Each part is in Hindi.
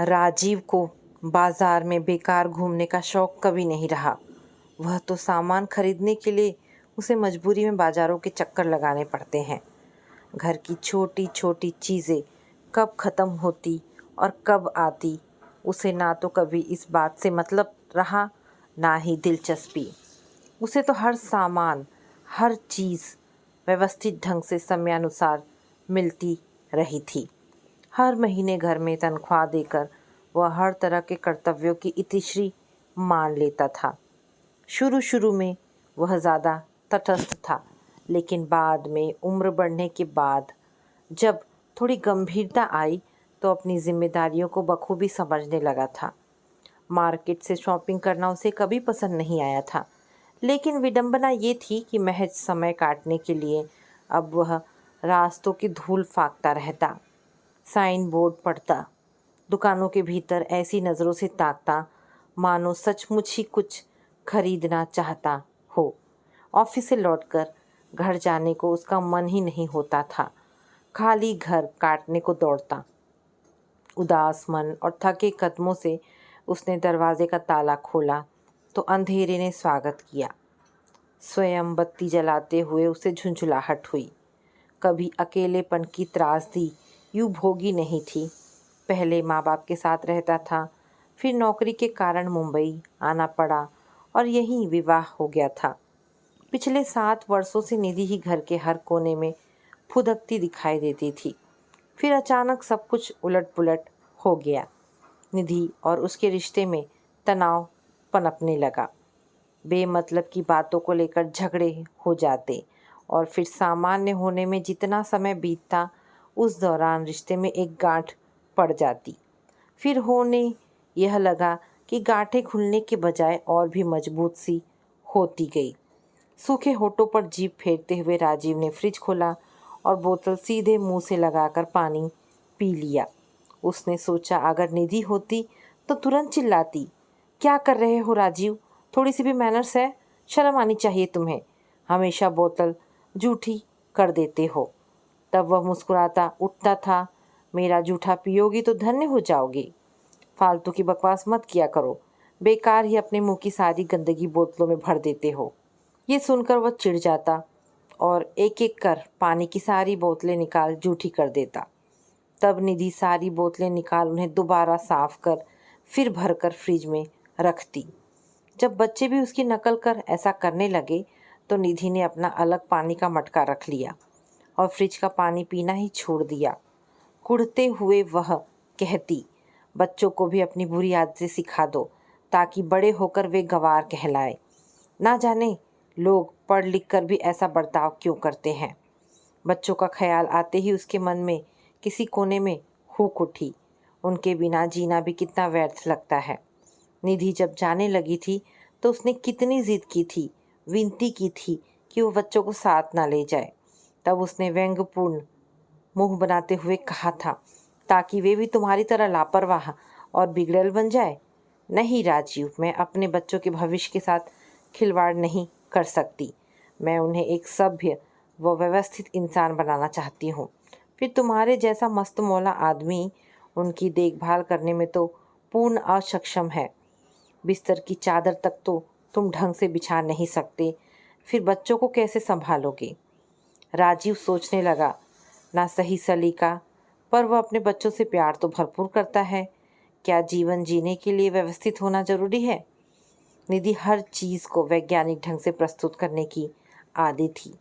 राजीव को बाजार में बेकार घूमने का शौक कभी नहीं रहा। वह तो सामान खरीदने के लिए उसे मजबूरी में बाजारों के चक्कर लगाने पड़ते हैं। घर की छोटी छोटी चीज़ें कब ख़त्म होती और कब आती, उसे ना तो कभी इस बात से मतलब रहा, ना ही दिलचस्पी। उसे तो हर सामान, हर चीज़ व्यवस्थित ढंग से समयानुसार मिलती रही थी। हर महीने घर में तनख्वाह देकर वह हर तरह के कर्तव्यों की इतिश्री मान लेता था। शुरू शुरू में वह ज़्यादा तटस्थ था, लेकिन बाद में उम्र बढ़ने के बाद जब थोड़ी गंभीरता आई तो अपनी जिम्मेदारियों को बखूबी समझने लगा था। मार्केट से शॉपिंग करना उसे कभी पसंद नहीं आया था, लेकिन विडंबना ये थी कि महज समय काटने के लिए अब वह रास्तों की धूल फाँकता रहता, साइन बोर्ड पढ़ता, दुकानों के भीतर ऐसी नज़रों से ताकता मानो सचमुच ही कुछ खरीदना चाहता हो। ऑफिस से लौटकर घर जाने को उसका मन ही नहीं होता था। खाली घर काटने को दौड़ता। उदास मन और थके कदमों से उसने दरवाजे का ताला खोला तो अंधेरे ने स्वागत किया। स्वयं बत्ती जलाते हुए उसे झुंझुलाहट हुई। कभी अकेलेपन की त्रासदी यूँ भोगी नहीं थी। पहले माँ बाप के साथ रहता था, फिर नौकरी के कारण मुंबई आना पड़ा और यहीं विवाह हो गया था। पिछले 7 वर्षों से निधि ही घर के हर कोने में फुदकती दिखाई देती थी। फिर अचानक सब कुछ उलट पुलट हो गया। निधि और उसके रिश्ते में तनाव पनपने लगा। बेमतलब की बातों को लेकर झगड़े हो जाते और फिर सामान्य होने में जितना समय बीतता, उस दौरान रिश्ते में एक गांठ पड़ जाती। फिर होने यह लगा कि गांठें खुलने के बजाय और भी मजबूत सी होती गई। सूखे होठों पर जीभ फेरते हुए राजीव ने फ्रिज खोला और बोतल सीधे मुंह से लगाकर पानी पी लिया। उसने सोचा अगर निधि होती तो तुरंत चिल्लाती, क्या कर रहे हो राजीव, थोड़ी सी भी मैनर्स है, शर्म आनी चाहिए तुम्हें, हमेशा बोतल जूठी कर देते हो। तब वह मुस्कुराता उठता था, मेरा जूठा पियोगी तो धन्य हो जाओगी, फालतू की बकवास मत किया करो, बेकार ही अपने मुंह की सारी गंदगी बोतलों में भर देते हो। ये सुनकर वह चिढ़ जाता और एक एक कर पानी की सारी बोतलें निकाल जूठी कर देता। तब निधि सारी बोतलें निकाल उन्हें दोबारा साफ कर फिर भरकर फ्रिज में रखती। जब बच्चे भी उसकी नकल कर ऐसा करने लगे तो निधि ने अपना अलग पानी का मटका रख लिया और फ्रिज का पानी पीना ही छोड़ दिया। कुढ़ते हुए वह कहती, बच्चों को भी अपनी बुरी आदतें सिखा दो ताकि बड़े होकर वे गंवार कहलाए। ना जाने लोग पढ़ लिख कर भी ऐसा बर्ताव क्यों करते हैं। बच्चों का ख्याल आते ही उसके मन में किसी कोने में हुक उठी, उनके बिना जीना भी कितना व्यर्थ लगता है। निधि जब जाने लगी थी तो उसने कितनी जिद की थी, विनती की थी कि वो बच्चों को साथ ना ले जाए। तब उसने व्यंग्यपूर्ण मुंह बनाते हुए कहा था, ताकि वे भी तुम्हारी तरह लापरवाह और बिगड़ैल बन जाए। नहीं राजीव, मैं अपने बच्चों के भविष्य के साथ खिलवाड़ नहीं कर सकती। मैं उन्हें एक सभ्य व व्यवस्थित इंसान बनाना चाहती हूँ। फिर तुम्हारे जैसा मस्त मौला आदमी उनकी देखभाल करने में तो पूर्ण असक्षम है। बिस्तर की चादर तक तो तुम ढंग से बिछा नहीं सकते, फिर बच्चों को कैसे संभालोगे। राजीव सोचने लगा, ना सही सलीका, पर वह अपने बच्चों से प्यार तो भरपूर करता है। क्या जीवन जीने के लिए व्यवस्थित होना जरूरी है। निधि हर चीज़ को वैज्ञानिक ढंग से प्रस्तुत करने की आदी थी।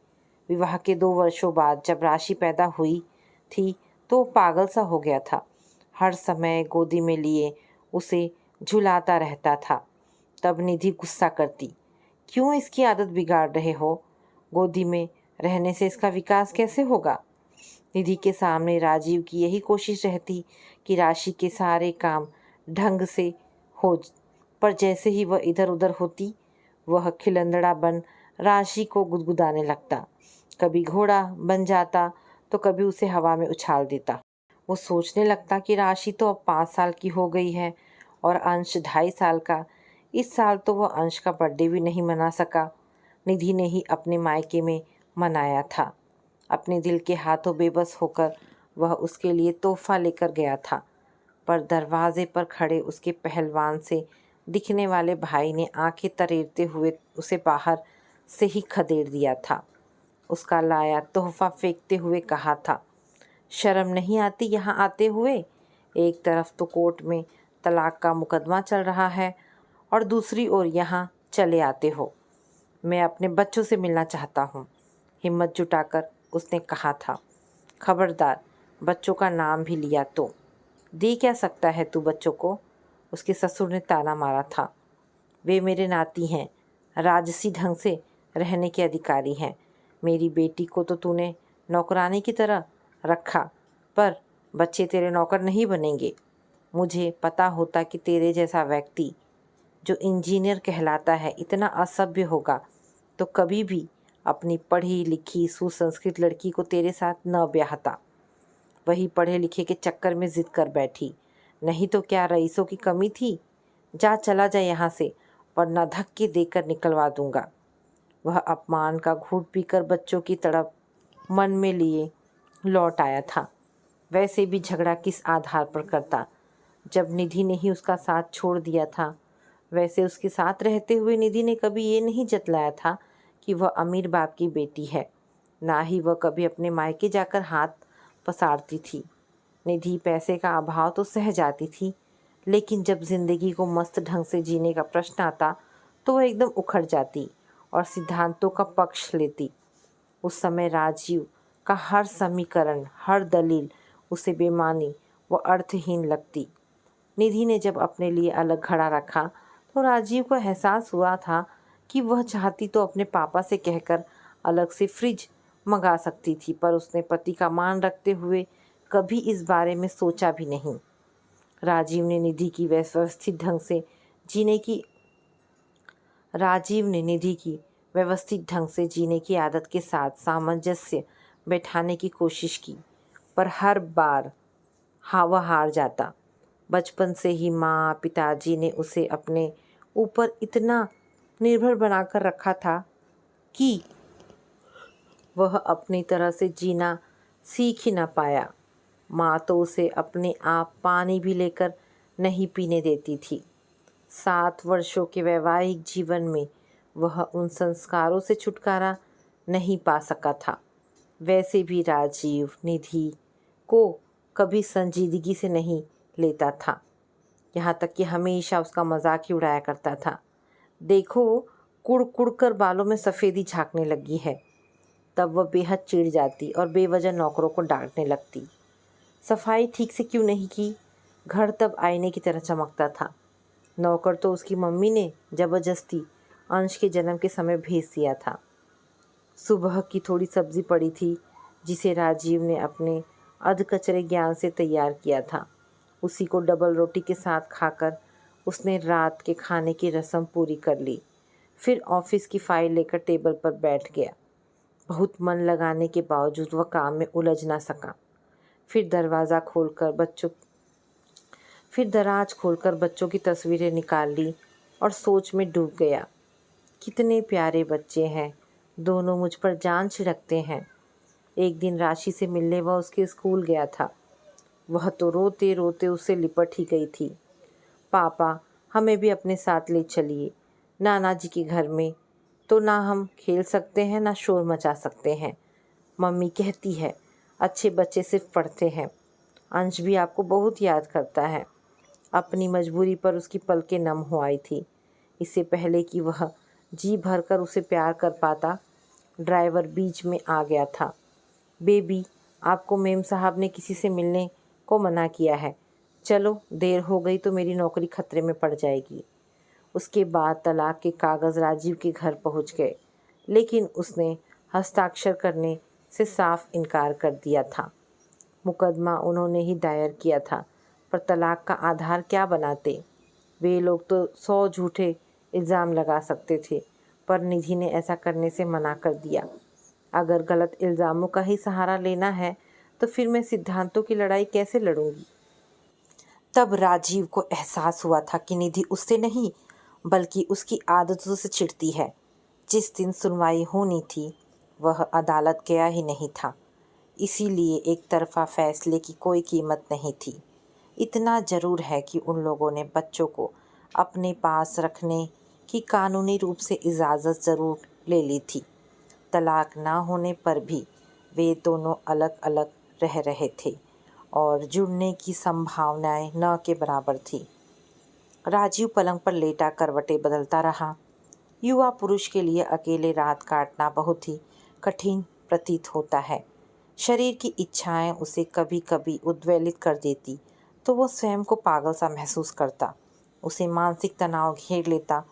विवाह के 2 वर्षों बाद जब राशि पैदा हुई थी तो वो पागल सा हो गया था। हर समय गोदी में लिए उसे झुलाता रहता था। तब निधि गुस्सा करती, क्यों इसकी आदत बिगाड़ रहे हो, गोदी में रहने से इसका विकास कैसे होगा। निधि के सामने राजीव की यही कोशिश रहती कि राशि के सारे काम ढंग से हो, पर जैसे ही वह इधर उधर होती वह खिलंदड़ा बन राशि को गुदगुदाने लगता। कभी घोड़ा बन जाता तो कभी उसे हवा में उछाल देता। वो सोचने लगता कि राशि तो अब 5 साल की हो गई है और अंश 2.5 साल का। इस साल तो वह अंश का बर्थडे भी नहीं मना सका। निधि ने ही अपने मायके में मनाया था। अपने दिल के हाथों बेबस होकर वह उसके लिए तोहफा लेकर गया था, पर दरवाजे पर खड़े उसके पहलवान से दिखने वाले भाई ने आंखें तरेरते हुए उसे बाहर से ही खदेड़ दिया था। उसका लाया तोहफा फेंकते हुए कहा था, शर्म नहीं आती यहाँ आते हुए? एक तरफ तो कोर्ट में तलाक का मुकदमा चल रहा है और दूसरी ओर यहाँ चले आते हो। मैं अपने बच्चों से मिलना चाहता हूँ, हिम्मत जुटाकर उसने कहा था। खबरदार, बच्चों का नाम भी लिया तो। दे क्या सकता है तू बच्चों को? उसके ससुर ने ताना मारा था। वे मेरे नाती हैं, राजसी ढंग से रहने के अधिकारी हैं। मेरी बेटी को तो तूने नौकरानी की तरह रखा, पर बच्चे तेरे नौकर नहीं बनेंगे। मुझे पता होता कि तेरे जैसा व्यक्ति जो इंजीनियर कहलाता है इतना असभ्य होगा तो कभी भी अपनी पढ़ी लिखी सुसंस्कृत लड़की को तेरे साथ न ब्याहता। वही पढ़े लिखे के चक्कर में जिद कर बैठी, नहीं तो क्या रईसों की कमी थी? जा, चला जा यहाँ से, वरना धक्के देकर निकलवा दूंगा। वह अपमान का घूंट पीकर बच्चों की तड़प मन में लिए लौट आया था। वैसे भी झगड़ा किस आधार पर करता, जब निधि ने ही उसका साथ छोड़ दिया था। वैसे उसके साथ रहते हुए निधि ने कभी ये नहीं जतलाया था कि वह अमीर बाप की बेटी है, ना ही वह कभी अपने मायके जाकर हाथ पसारती थी। निधि पैसे का अभाव तो सह जाती थी, लेकिन जब जिंदगी को मस्त ढंग से जीने का प्रश्न आता तो वह एकदम उखड़ जाती और सिद्धांतों का पक्ष लेती। उस समय राजीव का हर समीकरण, हर दलील उसे बेमानी व अर्थहीन लगती। निधि ने जब अपने लिए अलग खड़ा रखा तो राजीव को एहसास हुआ था कि वह चाहती तो अपने पापा से कहकर अलग से फ्रिज मंगा सकती थी, पर उसने पति का मान रखते हुए कभी इस बारे में सोचा भी नहीं। राजीव ने निधि की व्यवस्थित ढंग से जीने की आदत के साथ सामंजस्य बैठाने की कोशिश की, पर हर बार वह हार जाता। बचपन से ही माँ पिताजी ने उसे अपने ऊपर इतना निर्भर बनाकर रखा था कि वह अपनी तरह से जीना सीख ही ना पाया। माँ तो उसे अपने आप पानी भी लेकर नहीं पीने देती थी। 7 वर्षों के वैवाहिक जीवन में वह उन संस्कारों से छुटकारा नहीं पा सका था। वैसे भी राजीव निधि को कभी संजीदगी से नहीं लेता था, यहाँ तक कि हमेशा उसका मजाक ही उड़ाया करता था। देखो, कुड़ कुड़ कर बालों में सफ़ेदी झांकने लगी है। तब वह बेहद चिढ़ जाती और बेवजह नौकरों को डांटने लगती। सफाई ठीक से क्यों नहीं की? घर तब आईने की तरह चमकता था। नौकर तो उसकी मम्मी ने ज़बरदस्ती अंश के जन्म के समय भेज दिया था। सुबह की थोड़ी सब्जी पड़ी थी जिसे राजीव ने अपने अधकचरे ज्ञान से तैयार किया था। उसी को डबल रोटी के साथ खाकर उसने रात के खाने की रस्म पूरी कर ली। फिर ऑफिस की फाइल लेकर टेबल पर बैठ गया। बहुत मन लगाने के बावजूद वह काम में उलझ ना सका। फिर दराज खोलकर बच्चों की तस्वीरें निकाल ली और सोच में डूब गया। कितने प्यारे बच्चे हैं, दोनों मुझ पर जान छिड़कते हैं। एक दिन राशि से मिलने वह उसके स्कूल गया था। वह तो रोते रोते उससे लिपट ही गई थी। पापा, हमें भी अपने साथ ले चलिए। नाना जी के घर में तो ना हम खेल सकते हैं ना शोर मचा सकते हैं। मम्मी कहती है अच्छे बच्चे सिर्फ पढ़ते हैं। अंश भी आपको बहुत याद करता है। अपनी मजबूरी पर उसकी पलकें नम हो आई थी। इससे पहले कि वह जी भरकर उसे प्यार कर पाता, ड्राइवर बीच में आ गया था। बेबी, आपको मेम साहब ने किसी से मिलने को मना किया है। चलो, देर हो गई तो मेरी नौकरी खतरे में पड़ जाएगी। उसके बाद तलाक के कागज़ राजीव के घर पहुंच गए, लेकिन उसने हस्ताक्षर करने से साफ इनकार कर दिया था। मुकदमा उन्होंने ही दायर किया था, पर तलाक का आधार क्या बनाते? वे लोग तो 100 झूठे इल्ज़ाम लगा सकते थे, पर निधि ने ऐसा करने से मना कर दिया। अगर गलत इल्ज़ामों का ही सहारा लेना है तो फिर मैं सिद्धांतों की लड़ाई कैसे लड़ूंगी? तब राजीव को एहसास हुआ था कि निधि उससे नहीं बल्कि उसकी आदतों से चिढ़ती है। जिस दिन सुनवाई होनी थी वह अदालत गया ही नहीं था, इसीलिए एक तरफा फैसले की कोई कीमत नहीं थी। इतना ज़रूर है कि उन लोगों ने बच्चों को अपने पास रखने की कानूनी रूप से इजाज़त ज़रूर ले ली थी। तलाक ना होने पर भी वे दोनों अलग अलग रह रहे थे और जुड़ने की संभावनाएं न के बराबर थी। राजीव पलंग पर लेटा करवटें बदलता रहा। युवा पुरुष के लिए अकेले रात काटना बहुत ही कठिन प्रतीत होता है। शरीर की इच्छाएं उसे कभी कभी उद्वेलित कर देती तो वो स्वयं को पागल सा महसूस करता। उसे मानसिक तनाव घेर लेता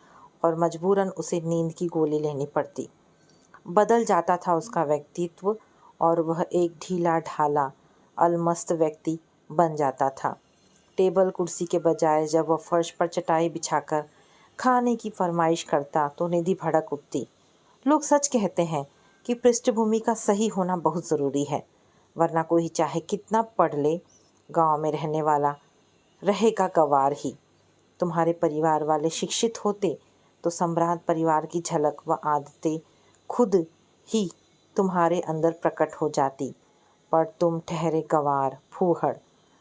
और मजबूरन उसे नींद की गोली लेनी पड़ती। बदल जाता था उसका व्यक्तित्व और वह एक ढीला ढाला अलमस्त व्यक्ति बन जाता था। टेबल कुर्सी के बजाय जब वह फर्श पर चटाई बिछाकर खाने की फरमाइश करता तो निधि भड़क उठती। लोग सच कहते हैं कि पृष्ठभूमि का सही होना बहुत ज़रूरी है, वरना कोई चाहे कितना पढ़ ले, गांव में रहने वाला रहेगा गंवार ही। तुम्हारे परिवार वाले शिक्षित होते तो सम्राट परिवार की झलक व आदतें खुद ही तुम्हारे अंदर प्रकट हो जाती, पर तुम ठहरे गंवार फूहड़।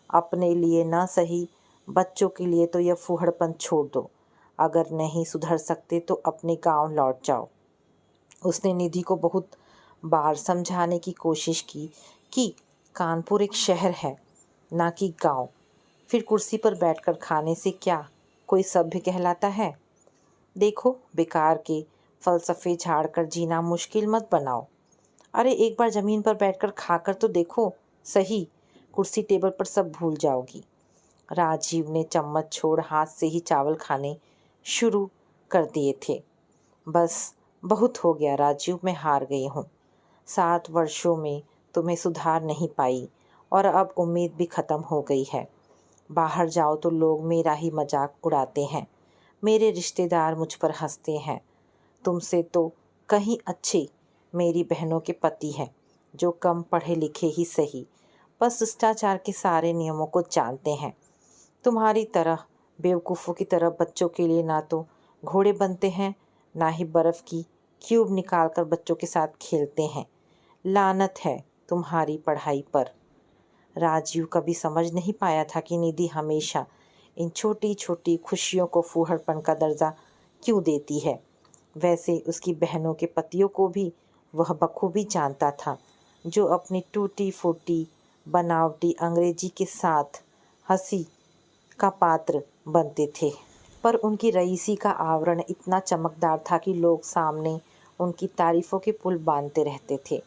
अपने लिए न सही, बच्चों के लिए तो यह फूहड़पन छोड़ दो। अगर नहीं सुधर सकते तो अपने गांव लौट जाओ। उसने निधि को बहुत बार समझाने की कोशिश की कि कानपुर एक शहर है, ना कि गांव। फिर कुर्सी पर बैठकर खाने से क्या कोई सभ्य कहलाता है? देखो, बेकार के फलसफे झाड़कर जीना मुश्किल मत बनाओ। अरे एक बार ज़मीन पर बैठकर खाकर तो देखो सही, कुर्सी टेबल पर सब भूल जाओगी। राजीव ने चम्मच छोड़ हाथ से ही चावल खाने शुरू कर दिए थे। बस बहुत हो गया राजीव, मैं हार गई हूँ। 7 वर्षों में तुम्हें सुधार नहीं पाई और अब उम्मीद भी ख़त्म हो गई है। बाहर जाओ तो लोग मेरा ही मजाक उड़ाते हैं, मेरे रिश्तेदार मुझ पर हंसते हैं। तुमसे तो कहीं अच्छे मेरी बहनों के पति हैं, जो कम पढ़े लिखे ही सही, बस शिष्टाचार के सारे नियमों को जानते हैं। तुम्हारी तरह बेवकूफ़ों की तरह बच्चों के लिए ना तो घोड़े बनते हैं, ना ही बर्फ़ की क्यूब निकाल कर बच्चों के साथ खेलते हैं। लानत है तुम्हारी पढ़ाई पर। राजीव कभी समझ नहीं पाया था कि निधि हमेशा इन छोटी छोटी खुशियों को फूहड़पन का दर्जा क्यों देती है। वैसे उसकी बहनों के पतियों को भी वह बखूबी जानता था, जो अपनी टूटी फूटी बनावटी अंग्रेजी के साथ हंसी का पात्र बनते थे। पर उनकी रईसी का आवरण इतना चमकदार था कि लोग सामने उनकी तारीफ़ों के पुल बांधते रहते थे।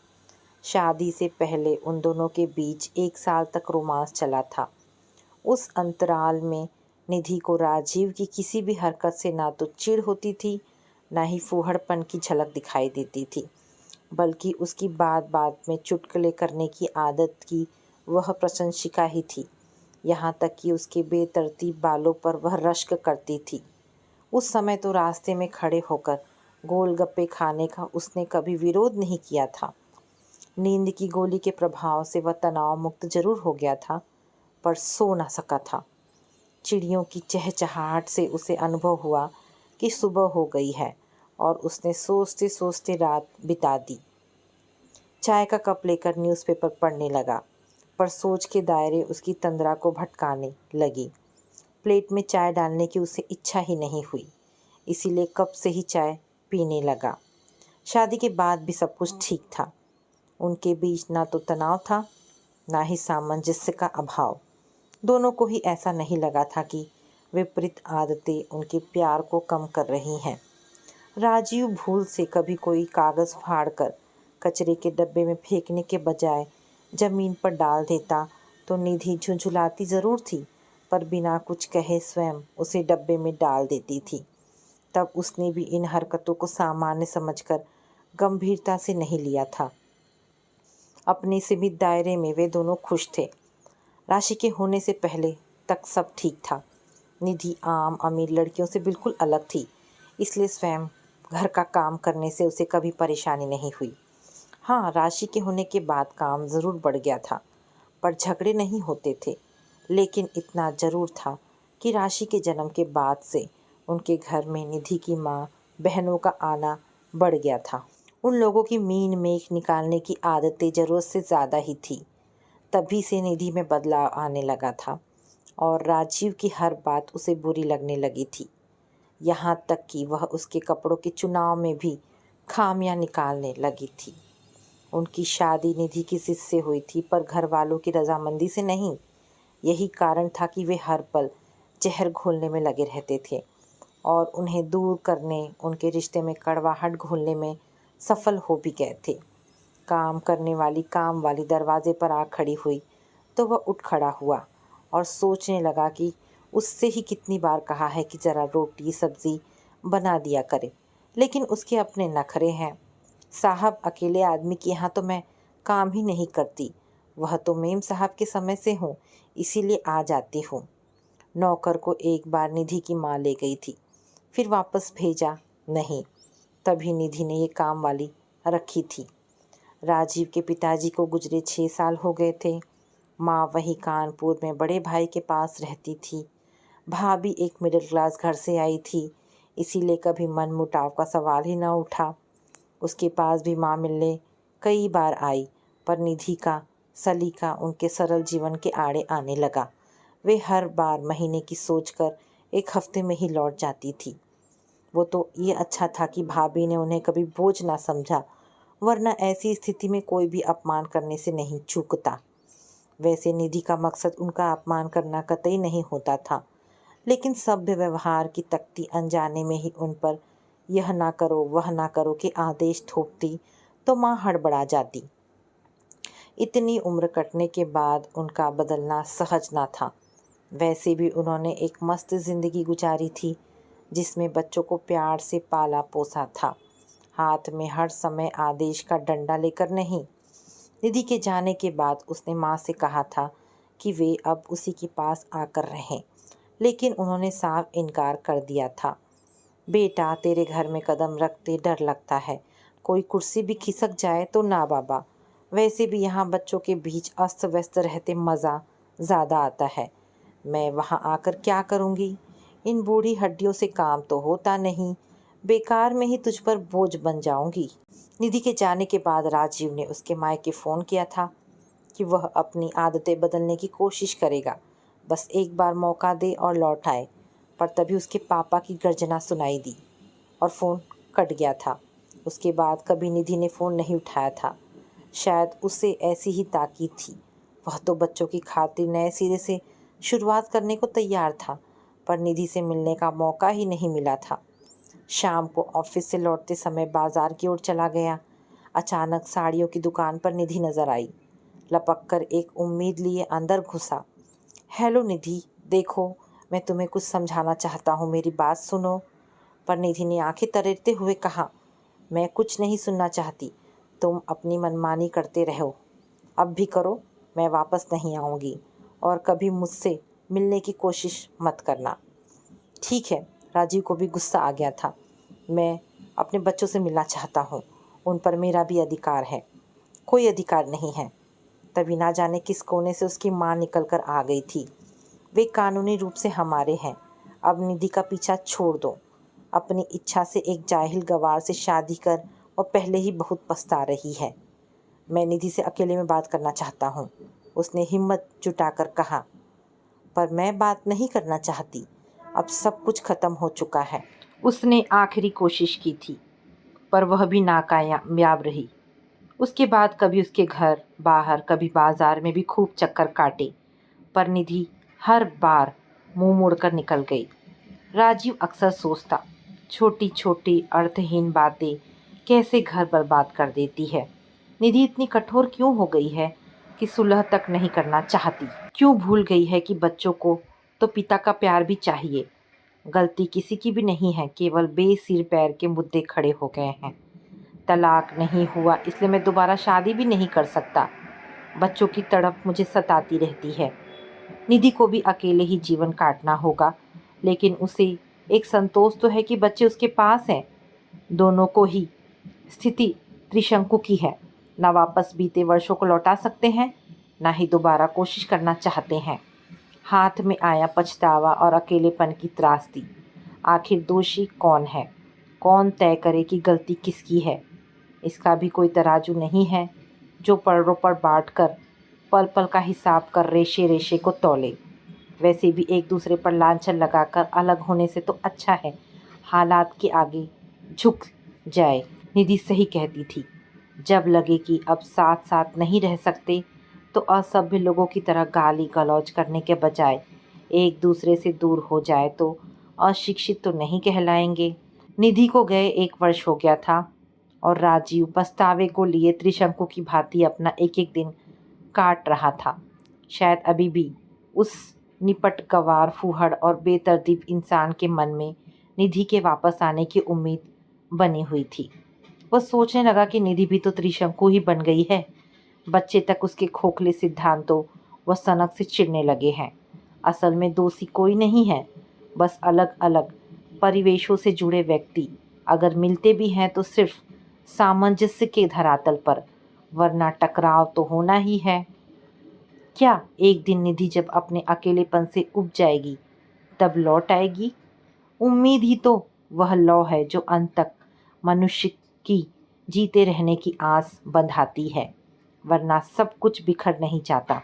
शादी से पहले उन दोनों के बीच 1 साल तक रोमांस चला था। उस अंतराल में निधि को राजीव की किसी भी हरकत से ना तो चिढ़ होती थी, ना ही फूहड़पन की झलक दिखाई देती थी, बल्कि उसकी बात बात में चुटकुले करने की आदत की वह प्रशंसिका ही थी। यहाँ तक कि उसके बेतरतीब बालों पर वह रश्क करती थी। उस समय तो रास्ते में खड़े होकर गोलगप्पे खाने का उसने कभी विरोध नहीं किया था। नींद की गोली के प्रभाव से वह तनाव मुक्त जरूर हो गया था, पर सो ना सका था। चिड़ियों की चहचहाहट से उसे अनुभव हुआ कि सुबह हो गई है और उसने सोचते सोचते रात बिता दी। चाय का कप लेकर न्यूज़पेपर पढ़ने लगा, पर सोच के दायरे उसकी तंद्रा को भटकाने लगी। प्लेट में चाय डालने की उसे इच्छा ही नहीं हुई, इसीलिए कप से ही चाय पीने लगा। शादी के बाद भी सब कुछ ठीक था। उनके बीच ना तो तनाव था, ना ही सामंजस्य का अभाव। दोनों को ही ऐसा नहीं लगा था कि विपरीत आदतें उनके प्यार को कम कर रही हैं। राजीव भूल से कभी कोई कागज़ फाड़कर कचरे के डब्बे में फेंकने के बजाय ज़मीन पर डाल देता तो निधि झुंझुलाती ज़रूर थी, पर बिना कुछ कहे स्वयं उसे डब्बे में डाल देती थी। तब उसने भी इन हरकतों को सामान्य समझकर गंभीरता से नहीं लिया था। अपने सीमित दायरे में वे दोनों खुश थे। राशि के होने से पहले तक सब ठीक था। निधि आम अमीर लड़कियों से बिल्कुल अलग थी, इसलिए स्वयं घर का काम करने से उसे कभी परेशानी नहीं हुई। हाँ, राशि के होने के बाद काम ज़रूर बढ़ गया था, पर झगड़े नहीं होते थे। लेकिन इतना ज़रूर था कि राशि के जन्म के बाद से उनके घर में निधि की माँ बहनों का आना बढ़ गया था। उन लोगों की मीन मेख निकालने की आदतें ज़रूरत से ज़्यादा ही थी। तभी से निधि में बदलाव आने लगा था। और राजीव की हर बात उसे बुरी लगने लगी थी। यहाँ तक कि वह उसके कपड़ों के चुनाव में भी खामियां निकालने लगी थी। उनकी शादी निधि की जिद से हुई थी, पर घर वालों की रजामंदी से नहीं। यही कारण था कि वे हर पल जहर घोलने में लगे रहते थे और उन्हें दूर करने, उनके रिश्ते में कड़वाहट घोलने में सफल हो भी गए थे। काम करने वाली काम वाली दरवाजे पर आ खड़ी हुई तो वह उठ खड़ा हुआ और सोचने लगा कि उससे ही कितनी बार कहा है कि ज़रा रोटी सब्ज़ी बना दिया करे, लेकिन उसके अपने नखरे हैं। साहब, अकेले आदमी के यहाँ तो मैं काम ही नहीं करती, वह तो मेम साहब के समय से हूँ, इसीलिए आ जाती हूँ। नौकर को एक बार निधि की माँ ले गई थी, फिर वापस भेजा नहीं, तभी निधि ने ये काम वाली रखी थी। राजीव के पिताजी को गुजरे 6 साल हो गए थे। माँ वहीं कानपुर में बड़े भाई के पास रहती थी। भाभी एक मिडिल क्लास घर से आई थी, इसीलिए कभी मनमुटाव का सवाल ही न उठा। उसके पास भी माँ मिलने कई बार आई, पर निधि का सलीका उनके सरल जीवन के आड़े आने लगा। वे हर बार महीने की सोचकर एक हफ्ते में ही लौट जाती थी। वो तो ये अच्छा था कि भाभी ने उन्हें कभी बोझ ना समझा, वरना ऐसी स्थिति में कोई भी अपमान करने से नहीं चूकता। वैसे निधि का मकसद उनका अपमान करना कतई नहीं होता था, लेकिन सभ्य व्यवहार की तख्ती अनजाने में ही उन पर यह ना करो वह ना करो के आदेश थोपती तो माँ हड़बड़ा जाती। इतनी उम्र कटने के बाद उनका बदलना सहज ना था। वैसे भी उन्होंने एक मस्त जिंदगी गुजारी थी, जिसमें बच्चों को प्यार से पाला पोसा था, हाथ में हर समय आदेश का डंडा लेकर नहीं। निधि के जाने के बाद उसने माँ से कहा था कि वे अब उसी के पास आकर रहें, लेकिन उन्होंने साफ इनकार कर दिया था। बेटा, तेरे घर में कदम रखते डर लगता है, कोई कुर्सी भी खिसक जाए तो ना बाबा। वैसे भी यहाँ बच्चों के बीच अस्त व्यस्त रहते मज़ा ज़्यादा आता है। मैं वहाँ आकर क्या करूँगी? इन बूढ़ी हड्डियों से काम तो होता नहीं, बेकार में ही तुझ पर बोझ बन जाऊँगी। निधि के जाने के बाद राजीव ने उसके मायके फ़ोन किया था कि वह अपनी आदतें बदलने की कोशिश करेगा, बस एक बार मौका दे और लौट आए। पर तभी उसके पापा की गर्जना सुनाई दी और फ़ोन कट गया था। उसके बाद कभी निधि ने फ़ोन नहीं उठाया था। शायद उसे ऐसी ही ताकीद थी। वह तो बच्चों की खातिर नए सिरे से शुरुआत करने को तैयार था, पर निधि से मिलने का मौका ही नहीं मिला था। शाम को ऑफिस से लौटते समय बाजार की ओर चला गया। अचानक साड़ियों की दुकान पर निधि नजर आई। लपक कर एक उम्मीद लिए अंदर घुसा। हेलो निधि, देखो, मैं तुम्हें कुछ समझाना चाहता हूँ, मेरी बात सुनो। पर निधि ने आंखें तरेरते हुए कहा, मैं कुछ नहीं सुनना चाहती, तुम अपनी मनमानी करते रहो, अब भी करो, मैं वापस नहीं आऊँगी और कभी मुझसे मिलने की कोशिश मत करना। ठीक है। राजीव को भी गुस्सा आ गया था। मैं अपने बच्चों से मिलना चाहता हूँ, उन पर मेरा भी अधिकार है। कोई अधिकार नहीं है। तभी ना जाने किस कोने से उसकी माँ निकल कर आ गई थी। वे कानूनी रूप से हमारे हैं, अब निधि का पीछा छोड़ दो। अपनी इच्छा से एक जाहिल गवार से शादी कर और पहले ही बहुत पछता रही है। मैं निधि से अकेले में बात करना चाहता हूँ, उसने हिम्मत जुटाकर कहा। पर मैं बात नहीं करना चाहती, अब सब कुछ खत्म हो चुका है। उसने आखिरी कोशिश की थी, पर वह भी नाकामयाब रही। उसके बाद कभी उसके घर बाहर, कभी बाजार में भी खूब चक्कर काटे, पर निधि हर बार मुंह मोड़कर निकल गई। राजीव अक्सर सोचता, छोटी छोटी अर्थहीन बातें कैसे घर बर्बाद कर देती है। निधि इतनी कठोर क्यों हो गई है कि सुलह तक नहीं करना चाहती? क्यों भूल गई है कि बच्चों को तो पिता का प्यार भी चाहिए? गलती किसी की भी नहीं है, केवल बेसिर पैर के मुद्दे खड़े हो गए हैं। तलाक नहीं हुआ इसलिए मैं दोबारा शादी भी नहीं कर सकता। बच्चों की तड़प मुझे सताती रहती है। निधि को भी अकेले ही जीवन काटना होगा, लेकिन उसे एक संतोष तो है कि बच्चे उसके पास हैं। दोनों को ही स्थिति त्रिशंकु की है, ना वापस बीते वर्षों को लौटा सकते हैं, ना ही दोबारा कोशिश करना चाहते हैं। हाथ में आया पछतावा और अकेलेपन की त्रासदी। आखिर दोषी कौन है? कौन तय करे कि गलती किसकी है? इसका भी कोई तराजू नहीं है जो पलड़ों पर बांट कर पल पल का हिसाब कर रेशे रेशे को तौले। वैसे भी एक दूसरे पर लांछन लगाकर अलग होने से तो अच्छा है हालात के आगे झुक जाए। निधि सही कहती थी। जब लगे कि अब साथ साथ नहीं रह सकते तो असभ्य लोगों की तरह गाली गलौज करने के बजाय एक दूसरे से दूर हो जाए तो अशिक्षित तो नहीं कहलाएंगे। निधि को गए 1 वर्ष हो गया था और राजीव पछतावे को लिए त्रिशंकु की भांति अपना एक एक दिन काट रहा था। शायद अभी भी उस निपट गवार फूहड़ और बेतरतीब इंसान के मन में निधि के वापस आने की उम्मीद बनी हुई थी। वह सोचने लगा कि निधि भी तो त्रिशंकु ही बन गई है। बच्चे तक उसके खोखले सिद्धांतों व सनक से चिढ़ने लगे हैं। असल में दोषी कोई नहीं है, बस अलग अलग परिवेशों से जुड़े व्यक्ति अगर मिलते भी हैं तो सिर्फ सामंजस्य के धरातल पर, वरना टकराव तो होना ही है। क्या एक दिन निधि जब अपने अकेलेपन से उब जाएगी तब लौट आएगी? उम्मीद ही तो वह लौ है जो अंत तक मनुष्य की जीते रहने की आस बंधाती है, वरना सब कुछ बिखर नहीं जाता।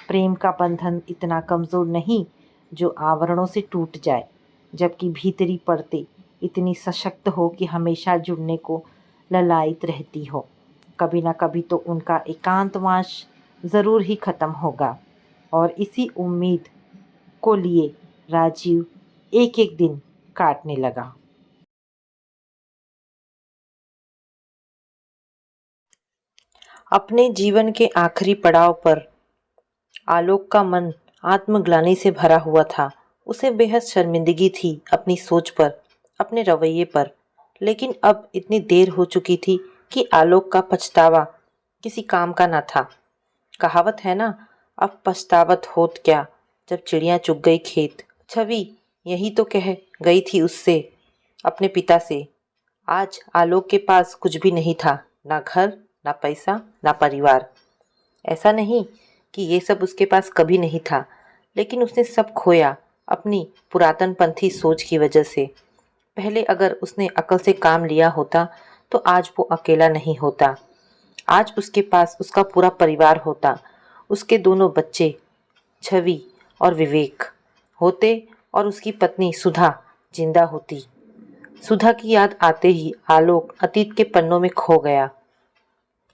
प्रेम का बंधन इतना कमज़ोर नहीं जो आवरणों से टूट जाए, जबकि भीतरी परतें इतनी सशक्त हो कि हमेशा जुड़ने को ललायित रहती हो। कभी ना कभी तो उनका एकांतवास ज़रूर ही ख़त्म होगा। और इसी उम्मीद को लिए राजीव एक एक दिन काटने लगा। अपने जीवन के आखिरी पड़ाव पर आलोक का मन आत्मग्लानि से भरा हुआ था। उसे बेहद शर्मिंदगी थी अपनी सोच पर, अपने रवैये पर। लेकिन अब इतनी देर हो चुकी थी कि आलोक का पछतावा किसी काम का न था। कहावत है ना, अब पछतावत होत क्या जब चिड़िया चुग गई खेत। छवि यही तो कह गई थी उससे, अपने पिता से। आज आलोक के पास कुछ भी नहीं था, ना घर, ना पैसा, ना परिवार। ऐसा नहीं कि ये सब उसके पास कभी नहीं था, लेकिन उसने सब खोया अपनी पुरातनपंथी सोच की वजह से। पहले अगर उसने अकल से काम लिया होता तो आज वो अकेला नहीं होता। आज उसके पास उसका पूरा परिवार होता। उसके दोनों बच्चे छवि और विवेक होते और उसकी पत्नी सुधा जिंदा होती। सुधा की याद आते ही आलोक अतीत के पन्नों में खो गया।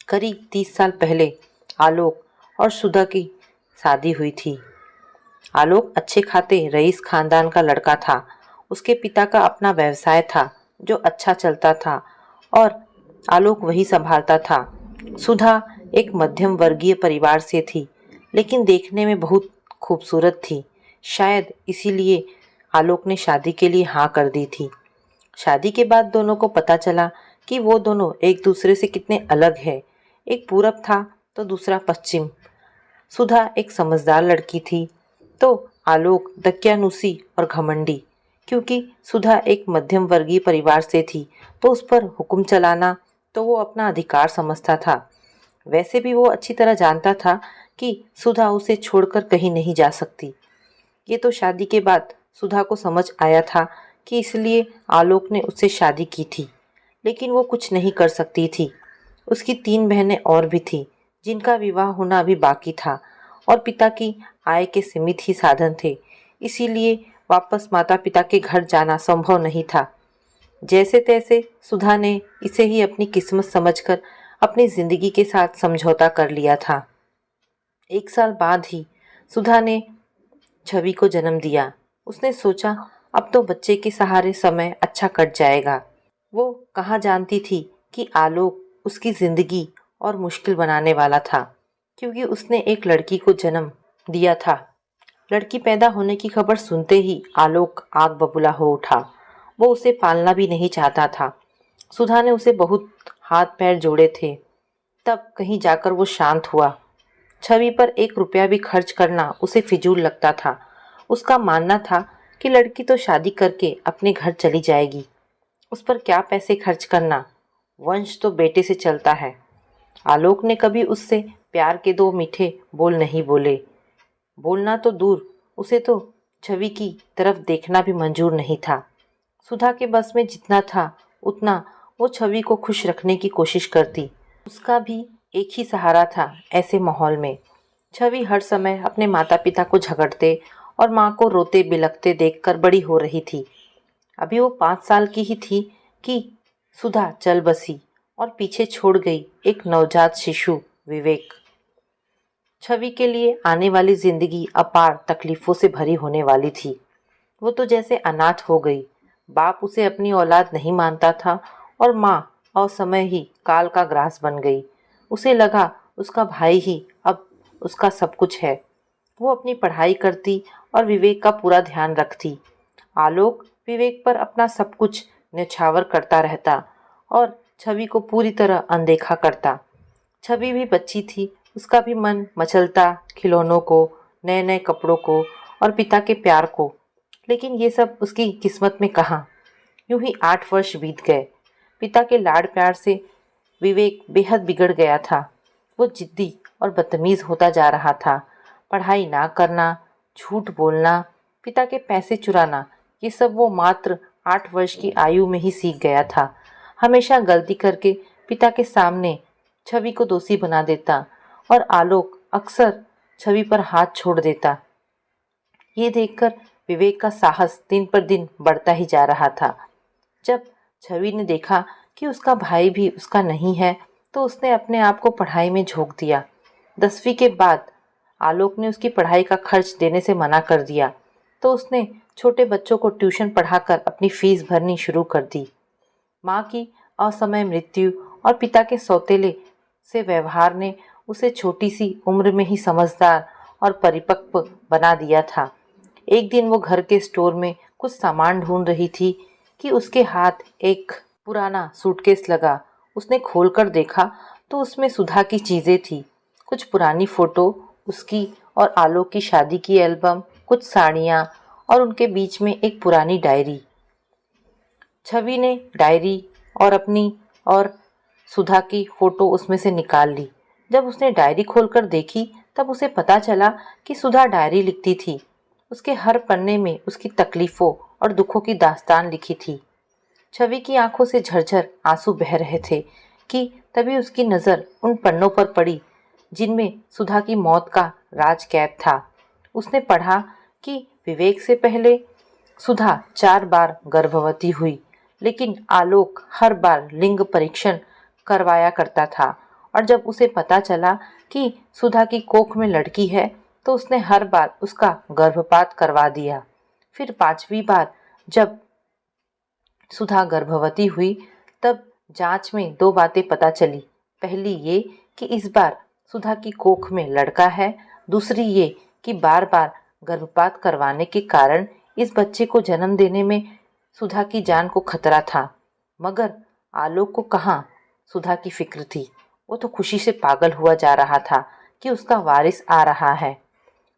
करीब 30 साल पहले आलोक और सुधा की शादी हुई थी। आलोक अच्छे खाते रईस खानदान का लड़का था। उसके पिता का अपना व्यवसाय था जो अच्छा चलता था और आलोक वही संभालता था। सुधा एक मध्यम वर्गीय परिवार से थी, लेकिन देखने में बहुत खूबसूरत थी। शायद इसीलिए आलोक ने शादी के लिए हाँ कर दी थी। शादी के बाद दोनों को पता चला कि वो दोनों एक दूसरे से कितने अलग हैं। एक पूरब था तो दूसरा पश्चिम। सुधा एक समझदार लड़की थी तो आलोक दकियानूसी और घमंडी। क्योंकि सुधा एक मध्यम वर्गीय परिवार से थी तो उस पर हुक्म चलाना तो वो अपना अधिकार समझता था। वैसे भी वो अच्छी तरह जानता था कि सुधा उसे छोड़कर कहीं नहीं जा सकती। ये तो शादी के बाद सुधा को समझ आया था कि इसलिए आलोक ने उससे शादी की थी, लेकिन वो कुछ नहीं कर सकती थी। उसकी 3 बहनें और भी थीं जिनका विवाह होना अभी बाकी था और पिता की आय के सीमित ही साधन थे, इसीलिए वापस माता पिता के घर जाना संभव नहीं था। जैसे तैसे सुधा ने इसे ही अपनी किस्मत समझकर अपनी जिंदगी के साथ समझौता कर लिया था। 1 साल बाद ही सुधा ने छवि को जन्म दिया। उसने सोचा अब तो बच्चे के सहारे समय अच्छा कट जाएगा। वो कहाँ जानती थी कि आलोक उसकी जिंदगी और मुश्किल बनाने वाला था, क्योंकि उसने एक लड़की को जन्म दिया था। लड़की पैदा होने की खबर सुनते ही आलोक आग बबूला हो उठा। वो उसे पालना भी नहीं चाहता था। सुधा ने उसे बहुत हाथ पैर जोड़े थे, तब कहीं जाकर वो शांत हुआ। छवि पर 1 रुपया भी खर्च करना उसे फिजूल लगता था। उसका मानना था कि लड़की तो शादी करके अपने घर चली जाएगी, उस पर क्या पैसे खर्च करना, वंश तो बेटे से चलता है। आलोक ने कभी उससे प्यार के 2 मीठे बोल नहीं बोले। बोलना तो दूर, उसे तो छवि की तरफ देखना भी मंजूर नहीं था। सुधा के बस में जितना था उतना वो छवि को खुश रखने की कोशिश करती। उसका भी एक ही सहारा था ऐसे माहौल में। छवि हर समय अपने माता पिता को झगड़ते और माँ को रोते बिलखते देखकर बड़ी हो रही थी। अभी वो 5 साल की ही थी कि सुधा चल बसी और पीछे छोड़ गई एक नवजात शिशु विवेक। छवि के लिए आने वाली जिंदगी अपार तकलीफों से भरी होने वाली थी। वो तो जैसे अनाथ हो गई। बाप उसे अपनी औलाद नहीं मानता था और माँ असमय ही काल का ग्रास बन गई। उसे लगा उसका भाई ही अब उसका सब कुछ है। वो अपनी पढ़ाई करती और विवेक का पूरा ध्यान रखती। आलोक विवेक पर अपना सब कुछ न्यौछावर करता रहता और छवि को पूरी तरह अनदेखा करता। छवि भी बच्ची थी, उसका भी मन मचलता खिलौनों को, नए नए कपड़ों को और पिता के प्यार को। लेकिन ये सब उसकी किस्मत में कहाँ। यूं ही 8 वर्ष बीत गए। पिता के लाड़ प्यार से विवेक बेहद बिगड़ गया था। वो जिद्दी और बदतमीज होता जा रहा था। पढ़ाई ना करना, झूठ बोलना, पिता के पैसे चुराना, ये सब वो मात्र 8 वर्ष की आयु में ही सीख गया था। हमेशा गलती करके पिता के सामने छवि को दोषी बना देता और आलोक अक्सर छवि पर हाथ छोड़ देता। ये देखकर विवेक का साहस दिन पर दिन बढ़ता ही जा रहा था। जब छवि ने देखा कि उसका भाई भी उसका नहीं है तो उसने अपने आप को पढ़ाई में झोंक दिया। 10वीं के बाद आलोक ने उसकी पढ़ाई का खर्च देने से मना कर दिया तो उसने छोटे बच्चों को ट्यूशन पढ़ाकर अपनी फीस भरनी शुरू कर दी। माँ की असमय मृत्यु और पिता के सौतेले से व्यवहार ने उसे छोटी सी उम्र में ही समझदार और परिपक्व बना दिया था। एक दिन वो घर के स्टोर में कुछ सामान ढूंढ रही थी कि उसके हाथ एक पुराना सूटकेस लगा। उसने खोलकर देखा तो उसमें सुधा की चीज़ें थी। कुछ पुरानी फ़ोटो, उसकी और आलोक की शादी की एल्बम, कुछ साड़ियाँ और उनके बीच में एक पुरानी डायरी। छवि ने डायरी और अपनी और सुधा की फ़ोटो उसमें से निकाल ली। जब उसने डायरी खोलकर देखी तब उसे पता चला कि सुधा डायरी लिखती थी। उसके हर पन्ने में उसकी तकलीफ़ों और दुखों की दास्तान लिखी थी। छवि की आंखों से झरझर आंसू बह रहे थे कि तभी उसकी नज़र उन पन्नों पर पड़ी जिनमें सुधा की मौत का राज कैद था। उसने पढ़ा कि विवेक से पहले सुधा 4 बार गर्भवती हुई, लेकिन आलोक हर बार लिंग परीक्षण करवाया करता था और जब उसे पता चला कि सुधा की कोख में लड़की है तो उसने हर बार उसका गर्भपात करवा दिया। फिर 5वीं बार जब सुधा गर्भवती हुई तब जांच में 2 बातें पता चली। पहली ये कि इस बार सुधा की कोख में लड़का है, दूसरी ये कि बार बार गर्भपात करवाने के कारण इस बच्चे को जन्म देने में सुधा की जान को खतरा था। मगर आलोक को कहाँ सुधा की फिक्र थी। वो तो खुशी से पागल हुआ जा रहा था कि उसका वारिस आ रहा है।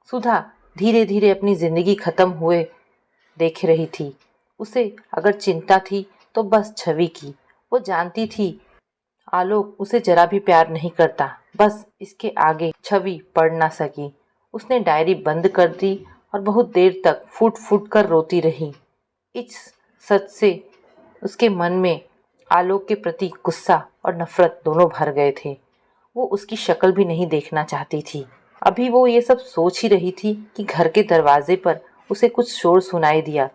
सुधा धीरे धीरे अपनी जिंदगी खत्म हुए देख रही थी। उसे अगर चिंता थी तो बस छवि की। वो जानती थी आलोक उसे जरा भी प्यार नहीं करता। बस इसके आगे छवि पढ़ ना सकी। उसने डायरी बंद कर दी और बहुत देर तक फूट फूट कर रोती रही। इस सच से उसके मन में आलोक के प्रति गुस्सा और नफरत दोनों भर गए थे। वो उसकी शक्ल भी नहीं देखना चाहती थी। अभी वो ये सब सोच ही रही थी कि घर के दरवाजे पर उसे कुछ शोर सुनाई दिया।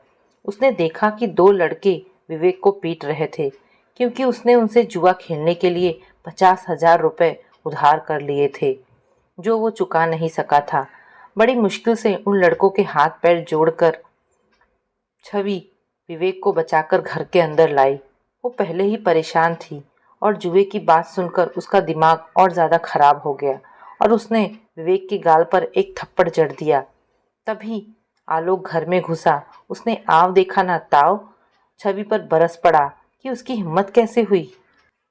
उसने देखा कि 2 लड़के विवेक को पीट रहे थे क्योंकि उसने उनसे जुआ खेलने के लिए 50,000 रुपए उधार कर लिए थे जो वो चुका नहीं सका था। बड़ी मुश्किल से उन लड़कों के हाथ पैर जोड़कर छवि विवेक को बचाकर घर के अंदर लाई। वो पहले ही परेशान थी और जुए की बात सुनकर उसका दिमाग और ज़्यादा खराब हो गया और उसने विवेक के गाल पर एक थप्पड़ जड़ दिया। तभी आलोक घर में घुसा। उसने आव देखा ना ताव, छवि पर बरस पड़ा कि उसकी हिम्मत कैसे हुई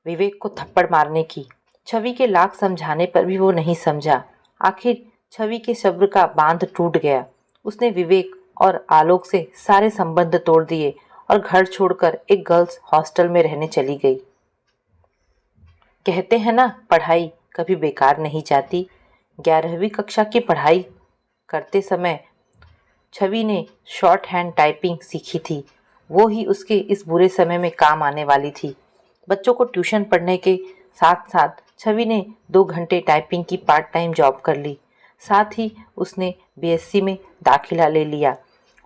विवेक को थप्पड़ मारने की। छवि के लाख समझाने पर भी वो नहीं समझा। आखिर छवि के सब्र का बांध टूट गया। उसने विवेक और आलोक से सारे संबंध तोड़ दिए और घर छोड़कर एक गर्ल्स हॉस्टल में रहने चली गई। कहते हैं ना, पढ़ाई कभी बेकार नहीं जाती। 11वीं कक्षा की पढ़ाई करते समय छवि ने शॉर्ट हैंड टाइपिंग सीखी थी। वो ही उसके इस बुरे समय में काम आने वाली थी। बच्चों को ट्यूशन पढ़ने के साथ साथ छवि ने 2 घंटे टाइपिंग की पार्ट टाइम जॉब कर ली साथ ही उसने बीएससी में दाखिला ले लिया।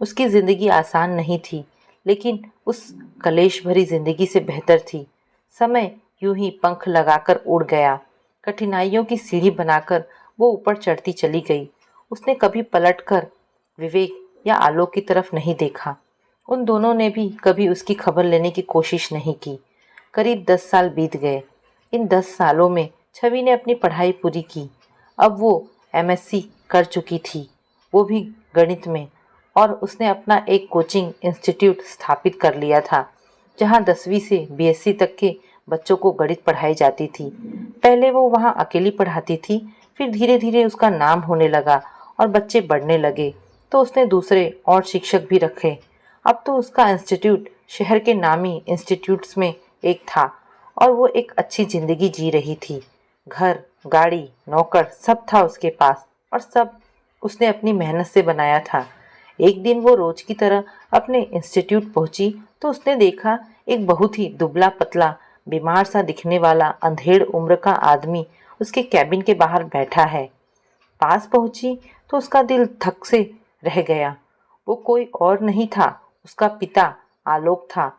उसकी ज़िंदगी आसान नहीं थी, लेकिन उस कलेश भरी ज़िंदगी से बेहतर थी। समय यूं ही पंख लगाकर उड़ गया। कठिनाइयों की सीढ़ी बनाकर वो ऊपर चढ़ती चली गई। उसने कभी पलटकर विवेक या आलोक की तरफ नहीं देखा। उन दोनों ने भी कभी उसकी खबर लेने की कोशिश नहीं की। करीब 10 साल बीत गए। इन 10 सालों में छवि ने अपनी पढ़ाई पूरी की। अब वो एमएससी कर चुकी थी, वो भी गणित में, और उसने अपना एक कोचिंग इंस्टीट्यूट स्थापित कर लिया था, जहां 10वीं से बीएससी तक के बच्चों को गणित पढ़ाई जाती थी। पहले वो वहां अकेली पढ़ाती थी, फिर धीरे धीरे उसका नाम होने लगा और बच्चे बढ़ने लगे, तो उसने दूसरे और शिक्षक भी रखे। अब तो उसका इंस्टीट्यूट शहर के नामी इंस्टीट्यूट्स में एक था और वो एक अच्छी ज़िंदगी जी रही थी। घर, गाड़ी, नौकर सब था उसके पास, और सब उसने अपनी मेहनत से बनाया था। एक दिन वो रोज की तरह अपने इंस्टीट्यूट पहुंची तो उसने देखा एक बहुत ही दुबला पतला, बीमार सा दिखने वाला अंधेड़ उम्र का आदमी उसके कैबिन के बाहर बैठा है। पास पहुंची तो उसका दिल धक से रह गया। वो कोई और नहीं था, उसका पिता आलोक था।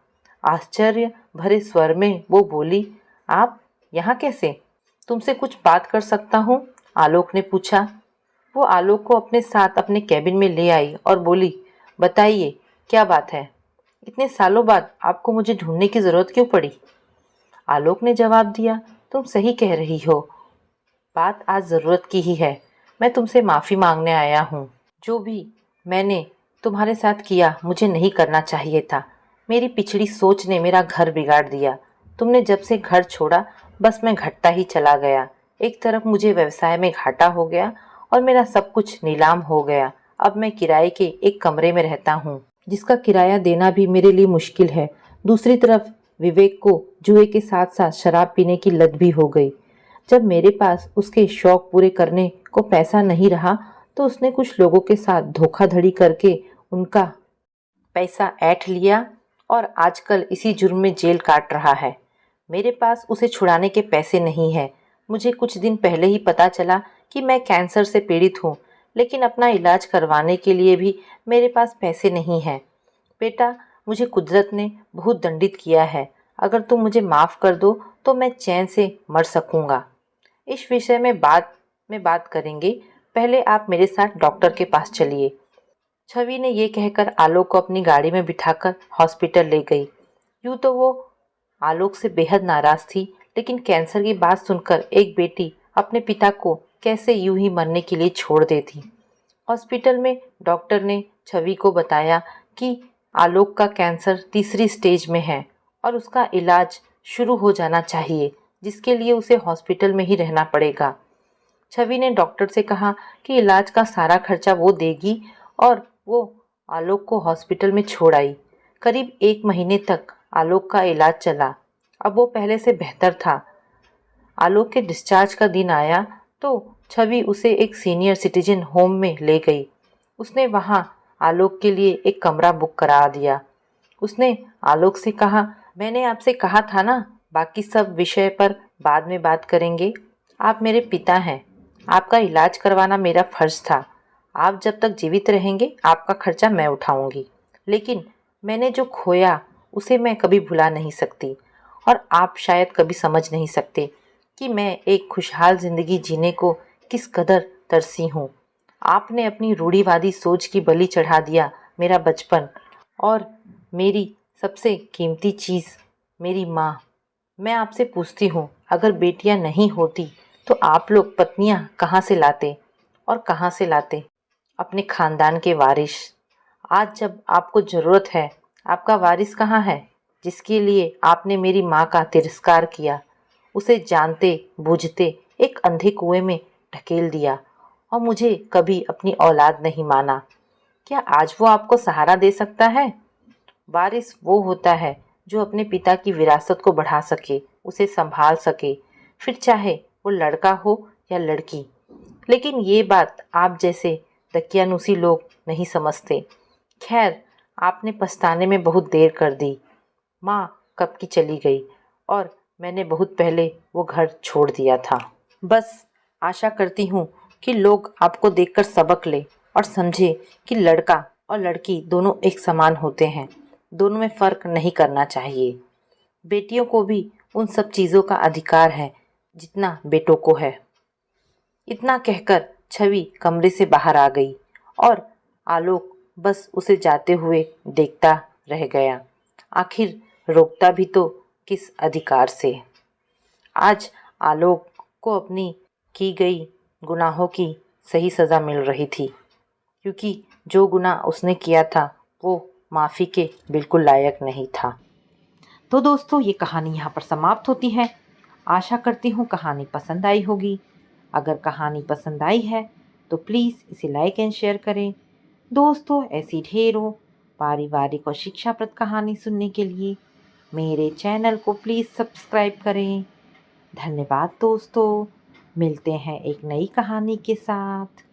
आश्चर्य भरे स्वर में वो बोली, आप यहाँ कैसे? तुमसे कुछ बात कर सकता हूँ? आलोक ने पूछा। वो आलोक को अपने साथ अपने कैबिन में ले आई और बोली, बताइए क्या बात है? इतने सालों बाद आपको मुझे ढूंढने की जरूरत क्यों पड़ी? आलोक ने जवाब दिया, तुम सही कह रही हो, बात आज ज़रूरत की ही है। मैं तुमसे माफ़ी मांगने आया हूँ। जो भी मैंने तुम्हारे साथ किया मुझे नहीं करना चाहिए था। मेरी पिछड़ी सोच ने मेरा घर बिगाड़ दिया। तुमने जब से घर छोड़ा बस मैं घटता ही चला गया। एक तरफ मुझे व्यवसाय में घाटा हो गया और मेरा सब कुछ नीलाम हो गया। अब मैं किराए के एक कमरे में रहता हूँ, जिसका किराया देना भी मेरे लिए मुश्किल है। दूसरी तरफ विवेक को जुए के साथ साथ शराब पीने की लत भी हो गई। जब मेरे पास उसके शौक पूरे करने को पैसा नहीं रहा तो उसने कुछ लोगों के साथ धोखाधड़ी करके उनका पैसा ऐंठ लिया और आजकल इसी जुर्म में जेल काट रहा है। मेरे पास उसे छुड़ाने के पैसे नहीं हैं। मुझे कुछ दिन पहले ही पता चला कि मैं कैंसर से पीड़ित हूँ, लेकिन अपना इलाज करवाने के लिए भी मेरे पास पैसे नहीं हैं। बेटा, मुझे कुदरत ने बहुत दंडित किया है। अगर तुम मुझे माफ़ कर दो तो मैं चैन से मर सकूंगा। इस विषय में बात करेंगे। पहले आप मेरे साथ डॉक्टर के पास चलिए। छवि ने ये कहकर आलोक को अपनी गाड़ी में बिठाकर हॉस्पिटल ले गई। यूं तो वो आलोक से बेहद नाराज थी, लेकिन कैंसर की बात सुनकर एक बेटी अपने पिता को कैसे यूं ही मरने के लिए छोड़ देती। हॉस्पिटल में डॉक्टर ने छवि को बताया कि आलोक का कैंसर तीसरी स्टेज में है और उसका इलाज शुरू हो जाना चाहिए, जिसके लिए उसे हॉस्पिटल में ही रहना पड़ेगा। छवि ने डॉक्टर से कहा कि इलाज का सारा खर्चा वो देगी और वो आलोक को हॉस्पिटल में छोड़ आई। करीब 1 महीने तक आलोक का इलाज चला। अब वो पहले से बेहतर था। आलोक के डिस्चार्ज का दिन आया तो छवि उसे एक सीनियर सिटीजन होम में ले गई। उसने वहां आलोक के लिए एक कमरा बुक करा दिया। उसने आलोक से कहा, मैंने आपसे कहा था ना, बाकी सब विषय पर बाद में बात करेंगे। आप मेरे पिता हैं, आपका इलाज करवाना मेरा फर्ज था। आप जब तक जीवित रहेंगे आपका खर्चा मैं उठाऊंगी, लेकिन मैंने जो खोया उसे मैं कभी भुला नहीं सकती, और आप शायद कभी समझ नहीं सकते कि मैं एक खुशहाल जिंदगी जीने को किस कदर तरसी हूँ। आपने अपनी रूढ़िवादी सोच की बलि चढ़ा दिया मेरा बचपन और मेरी सबसे कीमती चीज़ मेरी माँ। मैं आपसे पूछती हूँ, अगर बेटियाँ नहीं होती तो आप लोग पत्नियाँ कहाँ से लाते और कहाँ से लाते अपने खानदान के वारिस? आज जब आपको ज़रूरत है, आपका वारिस कहाँ है जिसके लिए आपने मेरी माँ का तिरस्कार किया, उसे जानते बूझते एक अंधे कुएं में ढकेल दिया और मुझे कभी अपनी औलाद नहीं माना? क्या आज वो आपको सहारा दे सकता है? वारिस वो होता है जो अपने पिता की विरासत को बढ़ा सके, उसे संभाल सके, फिर चाहे वो लड़का हो या लड़की। लेकिन ये बात आप जैसे दकियानुसी लोग नहीं समझते। खैर, आपने पछताने में बहुत देर कर दी। माँ कब की चली गई और मैंने बहुत पहले वो घर छोड़ दिया था। बस आशा करती हूँ कि लोग आपको देखकर सबक ले और समझे कि लड़का और लड़की दोनों एक समान होते हैं। दोनों में फ़र्क नहीं करना चाहिए। बेटियों को भी उन सब चीज़ों का अधिकार है जितना बेटों को है। इतना कहकर छवि कमरे से बाहर आ गई और आलोक बस उसे जाते हुए देखता रह गया। आखिर रोकता भी तो किस अधिकार से। आज आलोक को अपनी की गई गुनाहों की सही सज़ा मिल रही थी, क्योंकि जो गुनाह उसने किया था वो माफ़ी के बिल्कुल लायक नहीं था। तो दोस्तों, ये कहानी यहाँ पर समाप्त होती है। आशा करती हूँ कहानी पसंद आई होगी। अगर कहानी पसंद आई है तो प्लीज़ इसे लाइक एंड शेयर करें। दोस्तों, ऐसी ढेरों पारिवारिक और शिक्षाप्रद कहानी सुनने के लिए मेरे चैनल को प्लीज़ सब्सक्राइब करें। धन्यवाद दोस्तों। मिलते हैं एक नई कहानी के साथ।